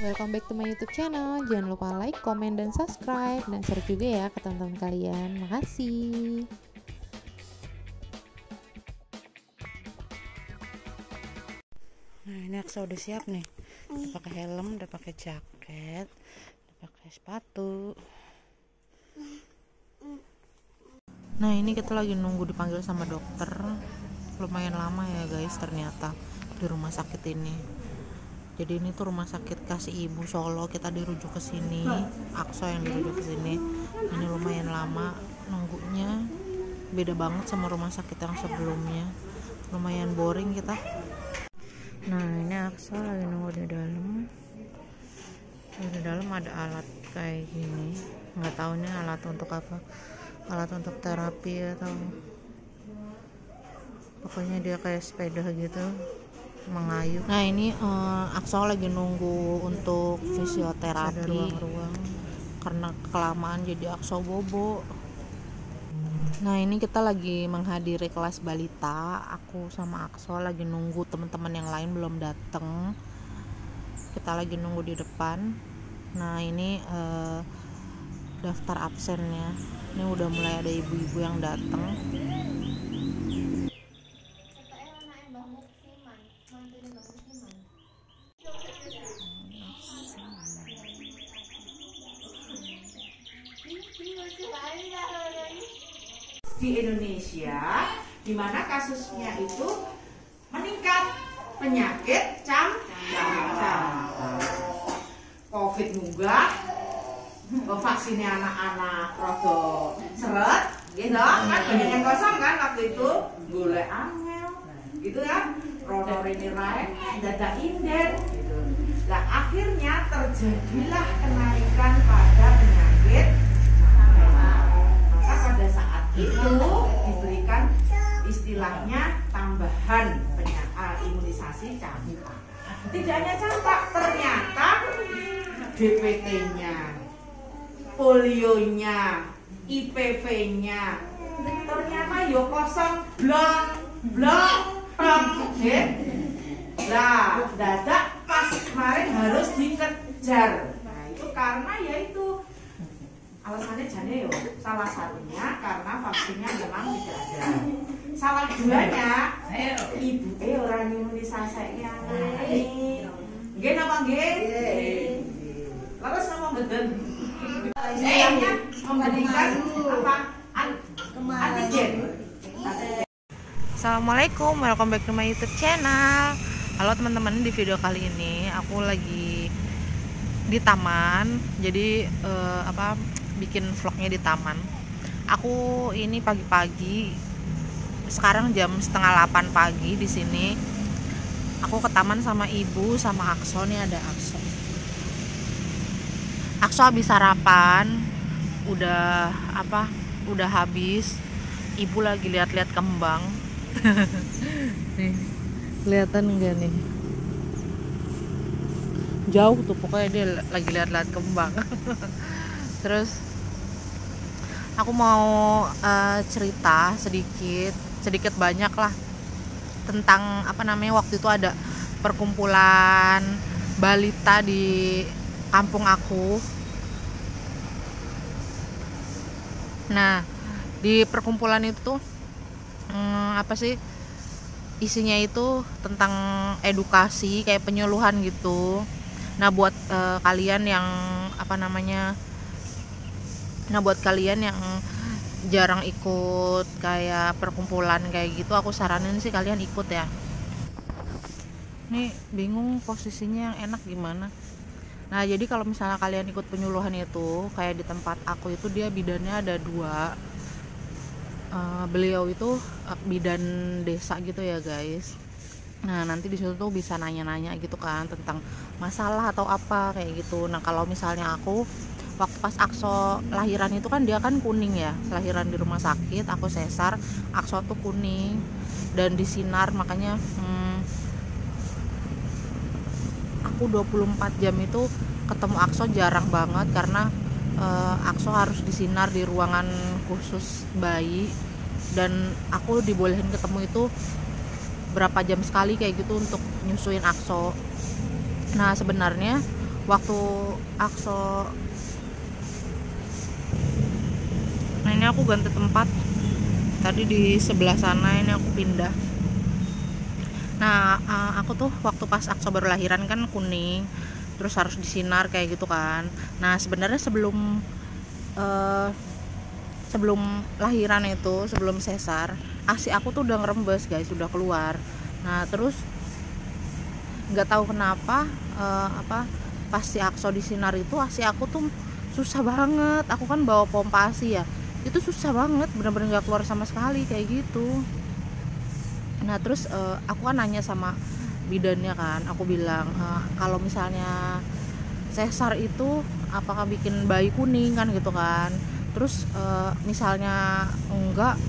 Welcome back to my YouTube channel. Jangan lupa like, comment, dan subscribe, dan share juga ya ke teman-teman kalian. Makasih. Nah, ini Aksa udah siap nih. Udah pakai helm, udah pakai jaket, udah pakai sepatu. Nah, ini kita lagi nunggu dipanggil sama dokter. Lumayan lama ya guys ternyata di rumah sakit ini. Jadi ini tuh rumah sakit Kasih Ibu Solo, kita dirujuk ke sini. Aksa yang dirujuk ke sini. Ini lumayan lama nunggunya. Beda banget sama rumah sakit yang sebelumnya. Lumayan boring kita. Nah, ini Aksa lagi nunggu di dalam. Di dalam ada alat kayak gini. Nggak tahu ini alat untuk apa. Alat untuk terapi atau pokoknya dia kayak sepeda gitu, mengayuh. Nah, ini Aksa lagi nunggu untuk fisioterapi. Ada ruang-ruang karena kelamaan jadi Aksa bobo. Nah, ini kita lagi menghadiri kelas balita. Aku sama Aksa lagi nunggu, teman-teman yang lain belum datang. Kita lagi nunggu di depan. Nah, ini daftar absennya. Ini udah mulai ada ibu-ibu yang datang. Di Indonesia, di mana kasusnya itu meningkat, penyakit campak, COVID munggah, vaksinnya anak-anak rodo seret, gitu kan, banyak yang kosong kan waktu itu, golek angel, gitu ya, rodo ini rae, dada inden, gitu. Nah, akhirnya terjadilah kenaikan pada penyakit campak. Maka pada saat itu diberikan istilahnya tambahan imunisasi campak. Tidak hanya campak, ternyata DPT-nya, polionya, IPV-nya, ternyata yo kosong blong lah, dadak pas kemarin harus dikejar. Nah, itu karena yaitu alasannya jane yo, salah satunya karena vaksinnya memang tidak ada. Salah duanya ibu orang imunisasinya. Nggih napa nggih? Laras nama beden. Istilahnya memberikan apa? Antigen. Assalamualaikum, welcome back to my YouTube channel. Halo teman-teman, di video kali ini aku lagi di taman. Jadi bikin vlognya di taman. Aku ini pagi-pagi, sekarang jam 7:30 pagi di sini. Aku ke taman sama ibu sama Aksa. Nih ada Aksa. Aksa habis sarapan, udah habis. Ibu lagi lihat-lihat kembang. Nih, kelihatan enggak nih? Jauh tuh, pokoknya dia lagi lihat-lihat kembang. Terus aku mau cerita sedikit banyak lah tentang waktu itu ada perkumpulan balita di kampung aku. Nah, di perkumpulan itu isinya itu tentang edukasi, kayak penyuluhan gitu. Nah, buat kalian yang buat kalian yang jarang ikut kayak perkumpulan kayak gitu, aku saranin sih kalian ikut ya. Nih bingung posisinya yang enak gimana. Nah, jadi kalau misalnya kalian ikut penyuluhan itu, kayak di tempat aku itu dia bidannya ada 2. Beliau itu bidan desa gitu ya guys. Nah, nanti di situ tuh bisa nanya-nanya gitu kan tentang masalah atau apa kayak gitu. Nah, kalau misalnya aku waktu pas Aksa lahiran itu kan dia kan kuning ya, lahiran di rumah sakit, aku sesar, Aksa tuh kuning dan disinar, makanya aku 24 jam itu ketemu Aksa jarang banget karena Aksa harus disinar di ruangan khusus bayi, dan aku dibolehin ketemu itu berapa jam sekali kayak gitu untuk nyusuin Aksa. Nah, sebenarnya waktu Akso. Nah ini aku ganti tempat, tadi di sebelah sana, ini aku pindah. Nah aku tuh waktu pas Akso baru lahiran kan kuning, terus harus disinar kayak gitu kan. Nah sebenarnya sebelum lahiran itu, sebelum sesar, ASI aku tuh udah ngerembes guys, udah keluar. Nah terus nggak tahu kenapa pas si Akso disinar itu ASI aku tuh susah banget. Aku kan bawa pompa ASI ya, itu susah banget, bener-bener nggak keluar sama sekali kayak gitu. Nah terus aku kan nanya sama bidannya kan, aku bilang kalau misalnya sesar itu apakah bikin bayi kuning kan gitu kan. Terus misalnya enggak,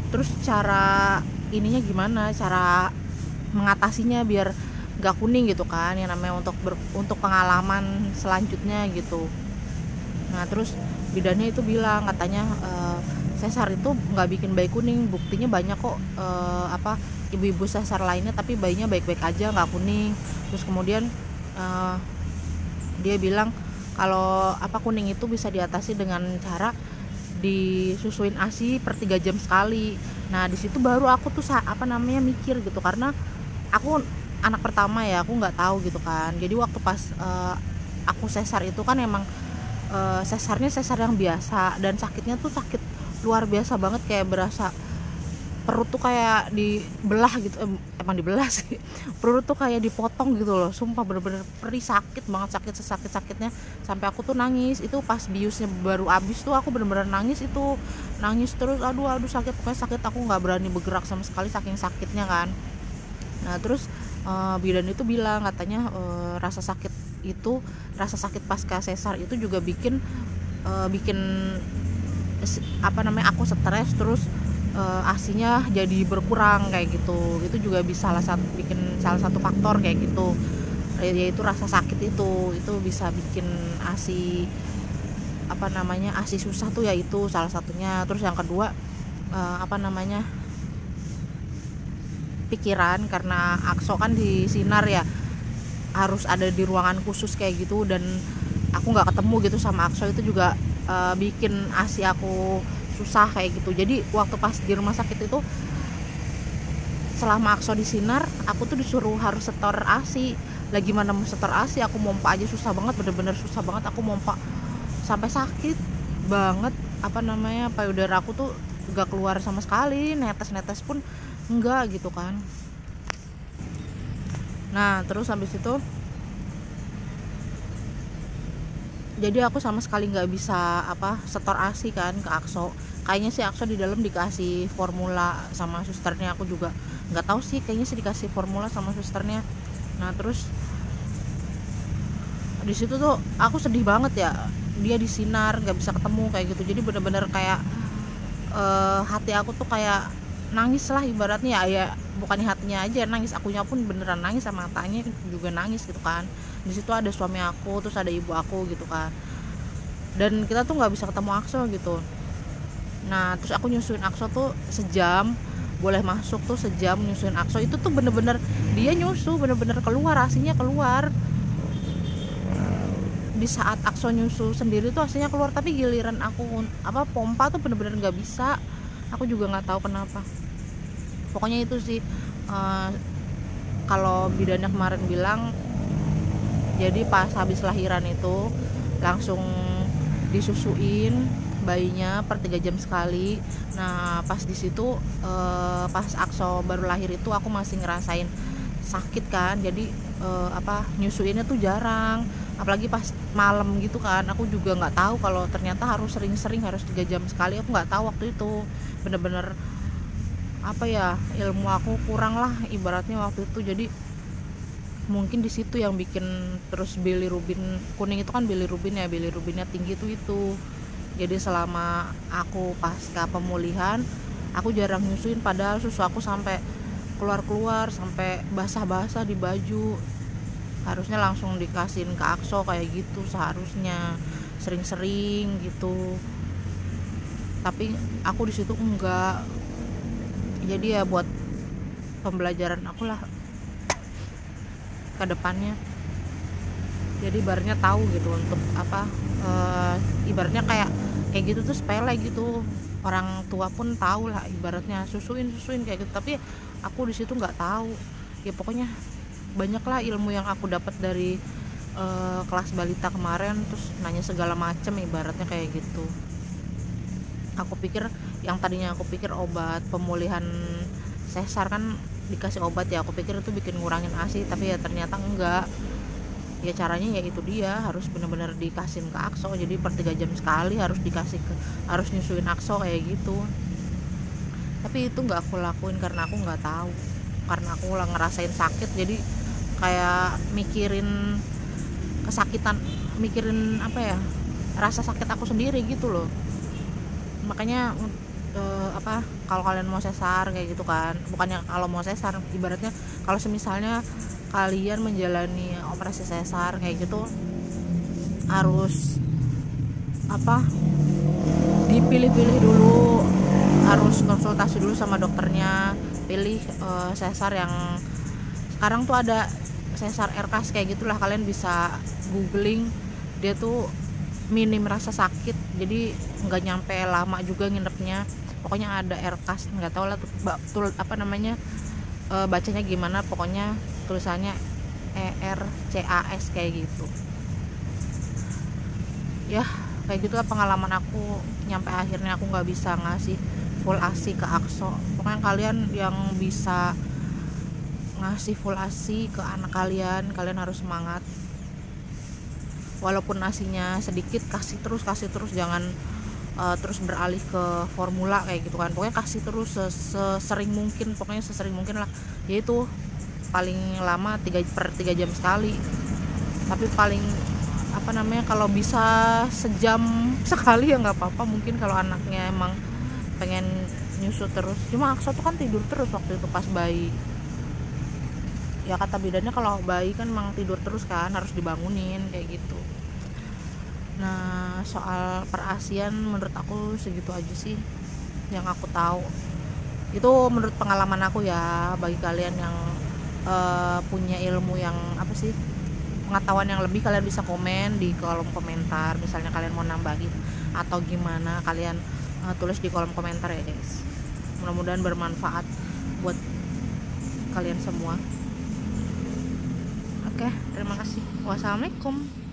terus cara ininya gimana, cara mengatasinya biar nggak kuning gitu kan, yang namanya untuk pengalaman selanjutnya gitu. Nah terus bidannya itu bilang, katanya sesar itu nggak bikin bayi kuning, buktinya banyak kok ibu-ibu sesar lainnya tapi bayinya baik-baik aja, nggak kuning. Terus kemudian dia bilang kalau kuning itu bisa diatasi dengan cara disusuin ASI per 3 jam sekali. Nah di situ baru aku tuh mikir gitu, karena aku anak pertama ya, aku nggak tahu gitu kan. Jadi waktu pas aku sesar itu kan emang sesarnya sesar yang biasa, dan sakitnya tuh sakit luar biasa banget, kayak berasa perut tuh kayak dibelah gitu. Emang dibelah sih, perut tuh kayak dipotong gitu loh, sumpah bener-bener perih, sakit banget, sakitnya sampai aku tuh nangis. Itu pas biusnya baru abis tuh aku bener-bener nangis terus, aduh sakit, pokoknya sakit, aku nggak berani bergerak sama sekali saking sakitnya kan. Nah terus bidan itu bilang, katanya rasa sakit pasca sesar itu juga bikin aku stres, terus ASInya jadi berkurang kayak gitu. Itu juga bisa bikin salah satu faktor kayak gitu, yaitu rasa sakit itu bisa bikin ASI ASI susah tuh, yaitu salah satunya. Terus yang kedua pikiran, karena Akso kan di sinar ya, harus ada di ruangan khusus kayak gitu, dan aku nggak ketemu gitu sama Akso, itu juga bikin ASI aku susah kayak gitu. Jadi waktu pas di rumah sakit itu, selama Akso di sinar, aku tuh disuruh harus setor ASI. Lagi mana mau setor ASI, aku mompa aja susah banget, bener-bener susah banget. Aku mompa sampai sakit banget, payudara aku tuh gak keluar sama sekali, netes pun enggak gitu kan. Nah terus habis itu jadi aku sama sekali nggak bisa setor ASI kan ke Akso. Kayaknya sih Akso di dalam dikasih formula sama susternya, aku juga nggak tahu sih, kayaknya sih dikasih formula sama susternya. Nah terus di situ tuh aku sedih banget ya, dia di sinar nggak bisa ketemu kayak gitu. Jadi bener-bener kayak hati aku tuh kayak nangis lah ibaratnya ya, bukannya hatinya aja nangis, akunya pun beneran nangis, sama matanya juga nangis gitu kan. Di situ ada suami aku, terus ada ibu aku gitu kan, dan kita tuh nggak bisa ketemu Akso gitu. Nah terus aku nyusuin Akso tuh sejam, boleh masuk tuh sejam nyusuin Akso. Itu tuh bener-bener dia nyusu, bener-bener keluar, ASInya keluar. Di saat Akso nyusu sendiri tuh ASInya keluar, tapi giliran aku pompa tuh bener-bener nggak bisa. Aku juga nggak tahu kenapa. Pokoknya itu sih kalau bidannya kemarin bilang, jadi pas habis lahiran itu langsung disusuin bayinya per 3 jam sekali. Nah pas di situ pas Akso baru lahir itu aku masih ngerasain sakit kan, jadi nyusuinnya tuh jarang, apalagi pas malam gitu kan. Aku juga nggak tahu kalau ternyata harus sering-sering, harus 3 jam sekali. Aku nggak tahu waktu itu, bener-bener ilmu aku kurang lah ibaratnya waktu itu. Jadi mungkin di situ yang bikin terus bilirubin kuning itu kan, bilirubinnya tinggi itu. Jadi selama aku pasca pemulihan, aku jarang nyusuin, padahal susu aku sampai keluar sampai basah-basah di baju. Harusnya langsung dikasihin ke Akso kayak gitu, seharusnya sering-sering gitu. Tapi aku di situ enggak. Jadi ya buat pembelajaran aku lah ke depannya. jadi ibaratnya tahu gitu untuk apa, ibaratnya kayak gitu tuh sepele gitu, orang tua pun tahu lah ibaratnya susuin kayak gitu, tapi aku di situ nggak tahu. Ya pokoknya banyaklah ilmu yang aku dapat dari kelas balita kemarin, terus nanya segala macem ibaratnya kayak gitu. Aku pikir yang tadinya aku pikir obat pemulihan sesar kan dikasih obat ya, aku pikir itu bikin ngurangin ASI, tapi ya ternyata enggak. Ya caranya ya itu dia harus benar-benar dikasihin ke akso, jadi per 3 jam sekali harus harus nyusuin akso kayak gitu. Tapi itu nggak aku lakuin karena aku nggak tahu, karena aku ngerasain sakit, jadi kayak mikirin kesakitan, mikirin apa ya, rasa sakit aku sendiri gitu loh. Makanya apa, kalau kalian mau sesar kayak gitu kan, bukannya kalau mau sesar, ibaratnya kalau semisalnya kalian menjalani operasi sesar kayak gitu harus apa, dipilih-pilih dulu, harus konsultasi dulu sama dokternya, pilih sesar yang sekarang tuh ada sesar RKAS kayak gitulah, kalian bisa googling, dia tuh minim rasa sakit, jadi nggak nyampe lama juga nginepnya. Pokoknya ada RKAS, nggak tahu lah tuh apa namanya, bacanya gimana, pokoknya tulisannya ERCAS kayak gitu ya. Kayak gitulah pengalaman aku, nyampe akhirnya aku nggak bisa ngasih full ASI ke akso. Pokoknya kalian yang bisa ngasih full ASI ke anak kalian harus semangat, walaupun ASInya sedikit, kasih terus, jangan terus beralih ke formula kayak gitu kan. Pokoknya kasih terus sesering mungkin, pokoknya sesering mungkin lah, yaitu paling lama 3 jam sekali, tapi paling apa namanya, kalau bisa sejam sekali ya nggak apa-apa. Mungkin kalau anaknya emang pengen nyusu terus, cuma akso tuh kan tidur terus waktu itu pas bayi ya, kata bidannya kalau bayi kan emang tidur terus kan, harus dibangunin kayak gitu. Nah soal perasian menurut aku segitu aja sih yang aku tahu, itu menurut pengalaman aku ya. Bagi kalian yang punya ilmu yang apa sih, pengetahuan yang lebih, kalian bisa komen di kolom komentar, misalnya kalian mau nambahin atau gimana, kalian tulis di kolom komentar ya guys. Mudah-mudahan bermanfaat buat kalian semua. Oke, terima kasih. Wassalamualaikum.